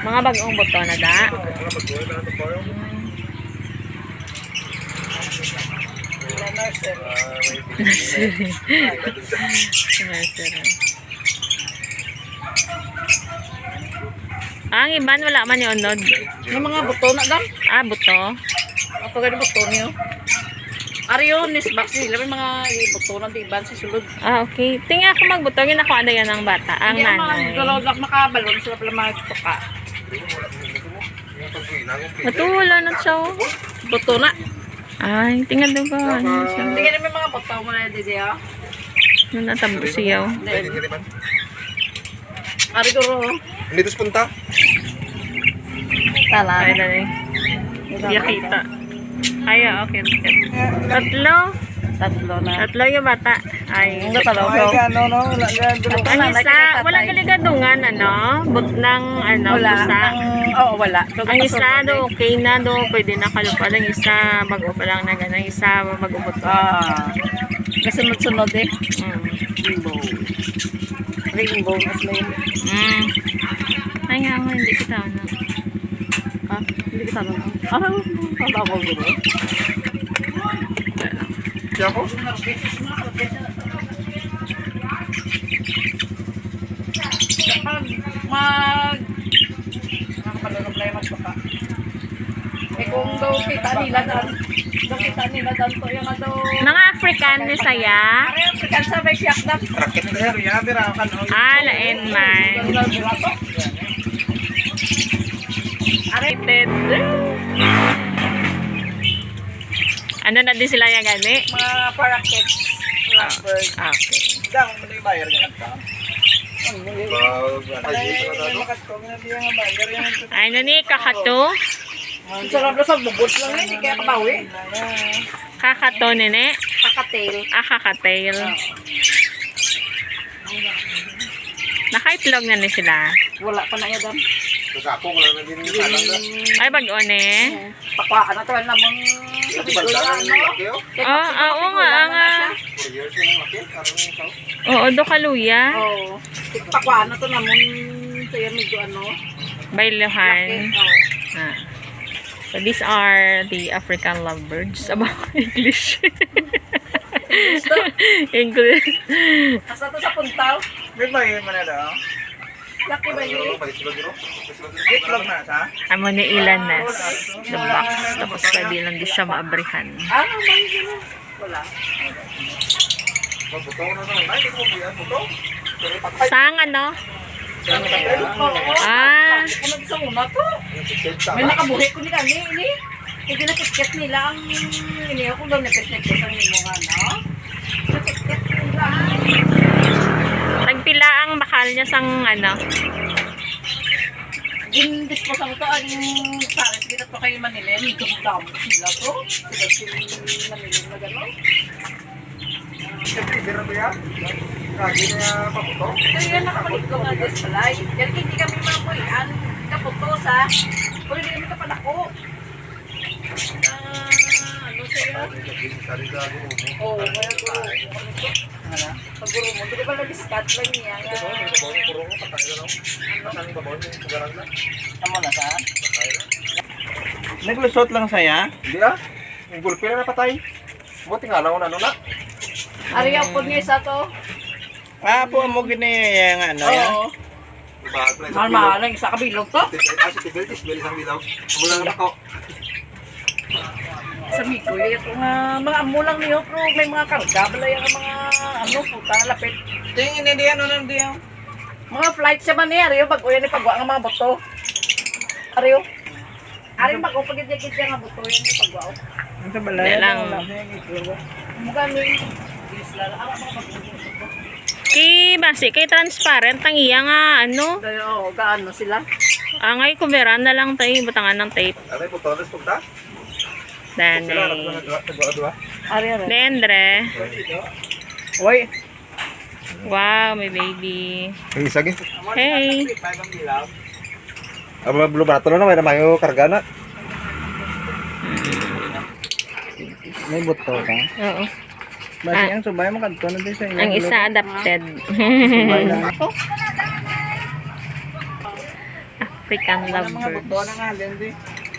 Mga bagong buto na da. Ang iban wala man yung unod. Yung mga buto na dam. Ah, buto. Ato gani buto niyo. Ariyo nis box nila may mga buto na di ban sa sulod. Ah, okay. Tingnan ako magbuto. Ginako ano yan ng bata. Ang Hindi ang mga nanay. galawak makabalon sila pala mga tuka. Matuwala na siya. Oh. Buto na. Ay, tingnan doon ko. Ano siya? Hindi gani may mga buto mo na di ah. Ano natabo siya. Ari duro. Hindi ito punta. Tala. Ay, dali. Hindi kita. Ay, okay. Tatlo. Tatlo yung bata. Ay. Ang talo ko. Ang isa, wala galigadungan, ano? But ng, ano, pusa. Oo, wala. Ang isa do, okay na do. Pwede na kalupad. Ang isa, bago pa lang na gano'n. Ang isa, mag-ubot. Kasunod-sunod eh. Mm. Rainbow. Mas may... Ay nga, hindi kita, ano. Ha? Hindi kita lang. Ang ako guro. Siya ko? Nakapalunod na yung magpaka. Eh kung daw kita nila dan to yung daw. Mga African ni saya. Ari African sa may siyak dan. Rakit na sir. Yan, bira. Ah, lain man. Arated. Ano na din sila yung gani? Mga parakeets. Blackbird. Okay. Dang, mo na yung bayar ka kanta. Ay, nani, kakato? Ang sarap na sa bubot lang eh, hindi kaya kabawi. Kakato, nene? Kakatail. Ah, kakatail. Nakaitlog na ni sila. Wala pa na yan. Ako, wala na din yung salang na. Ay, bago ne? Pakwaan na to, alam mong Ito ba lang yung laki oh? Oo nga, nga. 4 years yun ang laki. Karang yung sao. Oo, do kaluya. Oo. Pakwaan na to namon kaya medyo ano. Bailuhan. Oo. Ah. So, these are the African lovebirds. About English. English. Asa to sa puntaw? May bayan man na daw. Laki ba yun? Itlog na sa? Amo ni ilan na the box. Tapos pwede lang di siya maabrihan. Ano ba yun? Wala. Buto na naman. Ay, hindi mo po yan. Buto? Sang ano? Oo. Ah. Ano sa una to? May nakabuhi ko ni kani ini. Hindi na tiket nila ang iniyo ko daw napesnek ko sa nimo nga no. Tiket nila. Nagpila ang bakal niya sang ano? Yung disposal to ang pares kita to kay Manila, ni damo sila to. Sila Manila na gano'n. Siyempre, bira ba yan? Kagi na paputo? Kaya nakabalik ko nga display. Kaya hindi kami mamuyan. Kaputo sa. Kung hindi kami kapadako. Ano sa'yo? Oo, kaya ko. Pag-guro mo, hindi ba nag-scat lang niya? Tama na sa? Naglusot lang saya? Hindi ah. Yung gulpi na napatay. Buti nga lang ano na. Ariyaw po niya sa to. Ah, po mo gini yang ano ya. Oo. Mahal-mahal lang isa kabilog to. Mula na ako. Sabi ko, yung mga amulang niyo, pero may mga karga. Bala yung mga ano, puta, lapit. Ting ini dia ano dia. Mga flight siya man niya, Ariyo, bago yan ipagwa ng mga boto. Ariyo. Ariyo, mag-upagit-git nga boto yan ipagwa. Ito balay Hindi lang. Mukha niyo, bilis lang. Ako mga mag-upagit. Basi, kay transparent ang iya nga, ano. Dahil, gaano sila. Angay, kuberan na lang tayo, butangan ng tape. Aray, putones punta. Dane. Nagwa-dua. Ari. Dendre. Uy. Wow, may baby. Ang isa gi. Hey. Aba belum barato na may namayo karga na. May buto ka. Oo. Basi ang subay mo kadto na din sa inyo. Ang isa adopted. African Mga buto lovebirds. na nga din di.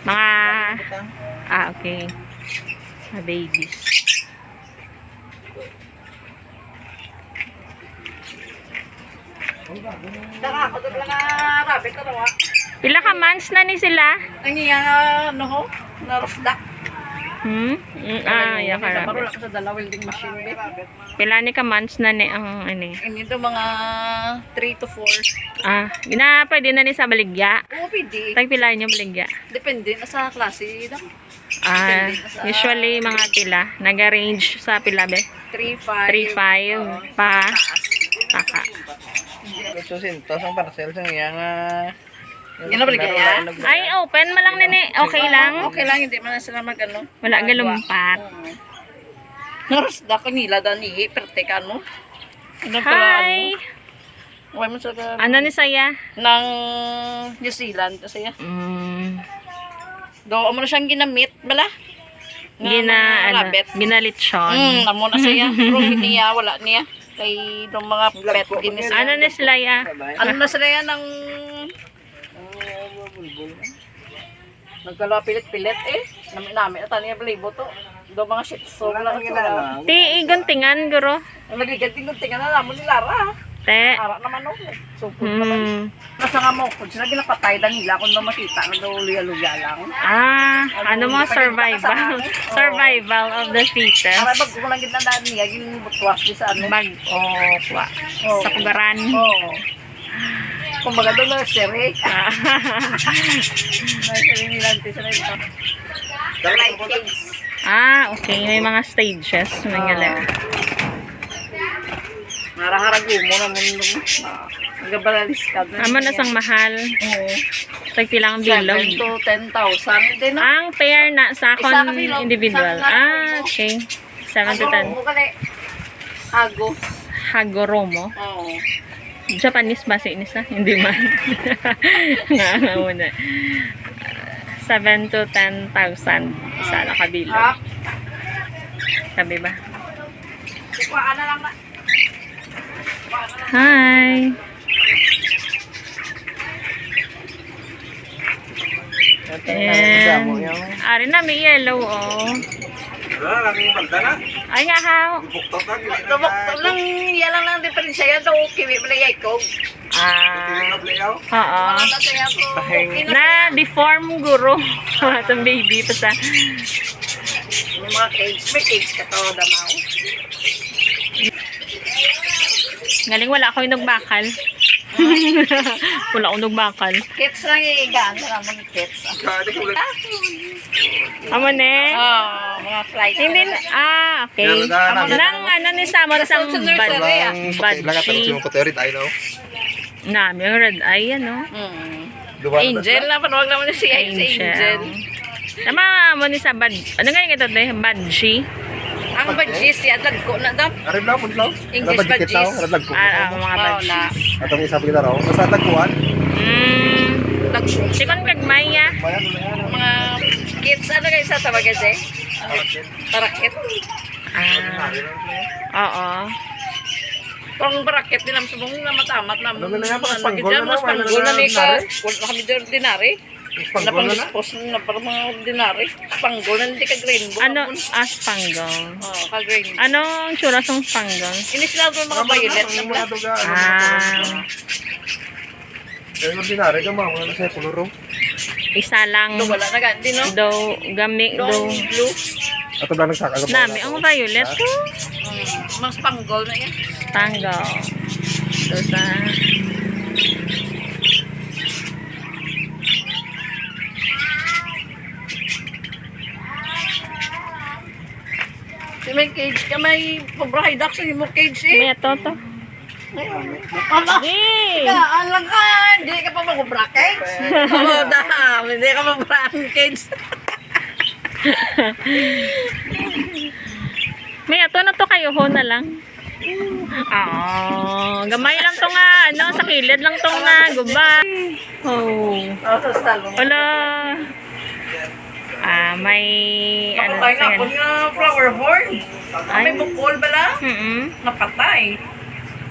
Mga... okay. Mga babies. Ako doon lang rabbit na nawa. Pila ka months na ni sila? Ang iya, narosdak. Yeah, ka Baro lang sa dala welding machine. Pila ni ka months na ni ang ano? Ito mga 3 to 4. Pwede na ni sa baligya. Oo, pwede. Tag pila niyo baligya. Depende na sa klase. Usually mga pila. Nag-arrange sa pila be? 3-5. 3-5 pa. Kaka. Gusto sintos ang parcel sa iya nga. Yan na baligya ya? Ay, open mo lang nini. Okay lang. Okay lang, hindi man na sila mag-ano. Wala galumpat. Narosdak ko nila dani. Perte ka no? Ano Hi! Huwag mo sa Ano ni saya? ng New Zealand kasi ya. Do mo na siyang ginamit bala. Ginalitsyon. Amo na siya. Pero hindi niya wala niya kay do mga pet ginis. Ano ni sila ya? Ano na sila yan ng nagkala pilit-pilit namin na taniya balibo to. Do mga shih tzu lang ito. Ti iguntingan guro. Ang nagiganting-guntingan na namon ni Lara. Te. Ara naman no. Supod naman. Nasa nga mo, kung sila ginapatay lang nila kung na makita na daw luya-luya lang. Ano mga survival? Survival of the fittest. Para bag ko lang ginandaan niya, ginbutwas di sa ano. Kwa. Sa kugaran. Oo. Kumbaga doon na sere. Nasa nilante sa ito. Light case. Okay. May mga stages. May galing. Naraharago mo na mundo mo. Nagabalalis ka. Amo na sang mahal. Oo. Tag pilang bilog. 7 to 10,000. Hindi na. Ang pair na sa Isa ka akon bilog. individual. Isa ka bilog. Okay. 7 to 10. Hago. Hagoromo. Oo. Japanese ba si Inisa? Hindi man. Nga muna. 7 to 10,000 sa nakabilog. Sabi ba? Kuhaan na lang na. Hi! Ari na may yellow Wala lang yung balda na. Ay nga how. Buktot na. Tubok lang, yan lang ang diferensya yan. Daw, kiwi mo na yay ko. Oo. Wala na siya ko. Na deform guro. Itong baby pa sa. Yung mga cage, may cage ka to, damaw. Galing wala ako yung nagbakal. Wala akong nagbakal. Kits lang iigaan. Wala mo ng kits. Amo ne? Mga flight. Hindi. Okay. Nang ano ni Samor sang Badji. badji. Puterit, I know. Nami yung red eye ano. Angel na, panuwag naman si Angel. Nama mo ni sa bad. Ano nga yung ito badji? Ang badgis yan, lagko na daw. Arib lang, punit lang. English badges. Arib ko. Mga badji. Na. Atong isa pa kita raw. Basta nagkuhan. Lagko. Sikon kagmay ya. Mga kids, ano kayo sa tawag kasi? Parakit. Oo. Pang parakit din ang subong na matamat na. Ano na yan, Mas panggol na na, panggol na ni ka. ordinary. Wala kami dyan ordinary. Panggol Napang na na. dispose na parang mga ordinary. Panggol na hindi ka rainbow. Ano? Spangle. Ka rainbow. Anong tsura sa spangle? Inis lang doon mga violet na black. Yung ordinary ka mga wala sa kuluro. Isa lang. Wala na ganti, no? Gami. Blue. Ato ba nagsaka ka? Nami ang violet ko. Mga spangle na yan. Spangle. So sa... Si may cage ka, may pabrahay duck sa mo cage eh. May ito to. Hey! Alam ka, hindi ka pa mag-brackets? Oo, dahil, hindi ka mag-brackets. May ato na to kayo ho na lang. Gamay lang to nga, ano, sa kilid lang to nga, gubay. Oh. Oo, sa salong. Wala. May, ano Napatay sa nga ako nga flower horn. Ay. May bukol bala. Napatay.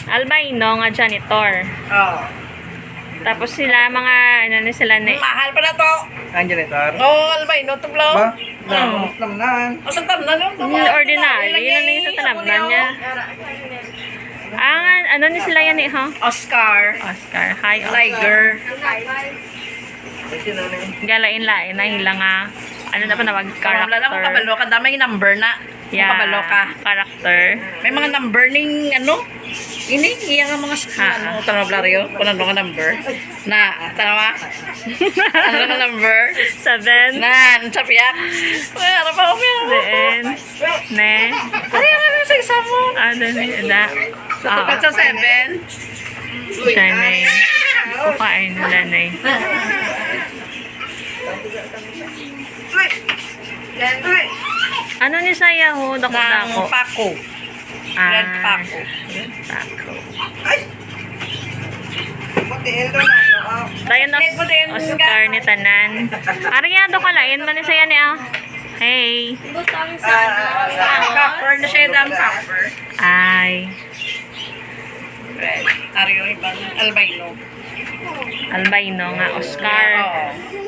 Albino nga janitor. Oo. Tapos sila, mga, ano na sila na, Mahal pa na to. Ang janitor. Oo, albino to blo. Ba? Damos naman. O sa tamnan yun. ordinary, yun na yung sa talabnan niya. Ano ni sila yan eh, ha? Oscar. Oscar. Hi, Oscar. Tiger. Galain-lain na hila nga. Ano na pa nawag? Wala na kung kabalo ka. Damay number na. Kung kabalo ka. Character. May mga number ning ano. Ini, iya nga mga ano, tanong blaryo. Kung ano nga number. Na, tanawa. Ano nga number? 7. Nan, sa piyak. Wala, ano pa ko piyak. Then, ne. Ano yung sa isa mo? Ano ni, da. Dapat sa 7. Siya na eh. Kukain nila na eh. Ano ni saya ho? Dako-dako. Ng Paco. Red Paco. Paco. oh. Dayon na Oscar ni Tanan. Ariado ka lain man ni saya ni ah. Hey. Copper na siya dam copper. Ay. Red. Ariyo ibang albino. Albino nga Oscar. Oo.